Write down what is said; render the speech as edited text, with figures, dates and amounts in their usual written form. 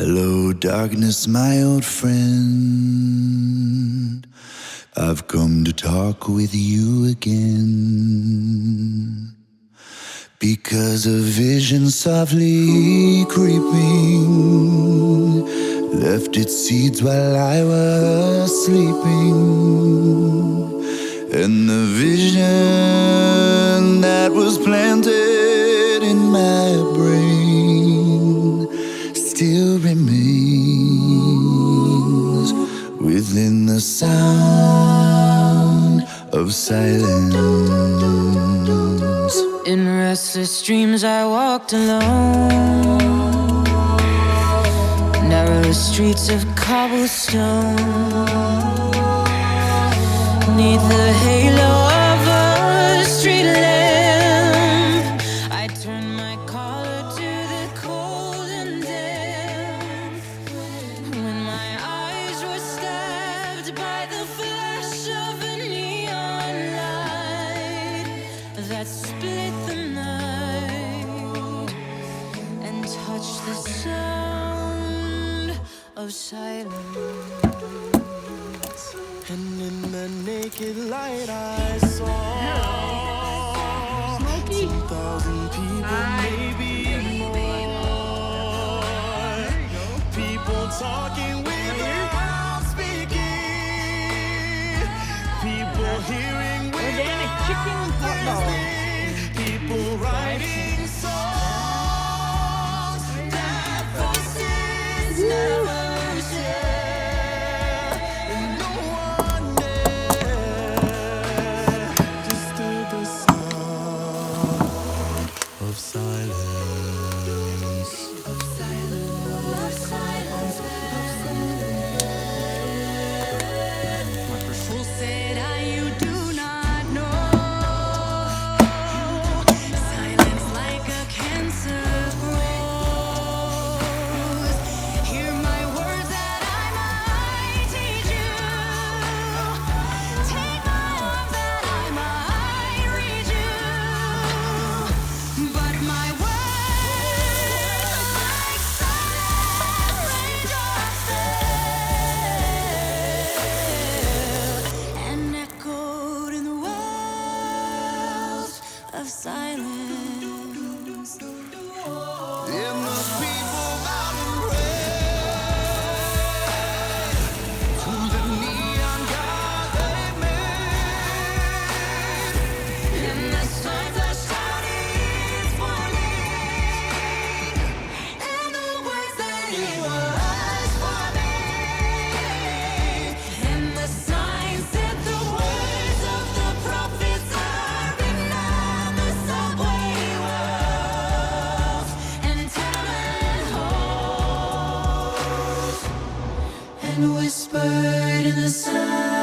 Hello, darkness, my old friend. I've come to talk with you again. Because a vision softly creeping left its seeds while I was sleeping. And the vision that was planted in my brain still remains within the sound of silence. In restless dreams I walked alone, narrow streets of cobblestone, neath the halo of a street lamp. I turned my collar to the cold and damp, when my eyes were stabbed by the flash of a neon light that split the night and touched the sound of silence. And in the naked light I saw 2,000 people, maybe more. People talking without speaking. People hearing Organic chicken hot dog. people writing songs that voices never share. And no one there to stir the sound of silence. Who said you do not know? Silence like a cancer grows. Hear my words that I might teach you. Take my arms that I might reach you. But my words like silent raindrops fell and echoed in the wells of silence. And the people bowed and prayed to the neon god they made. And the signs are shouting its warning, and the words that he was forming. And the signs said the words of the prophets are written on the subway walls and tenement halls, and whispered in the silence.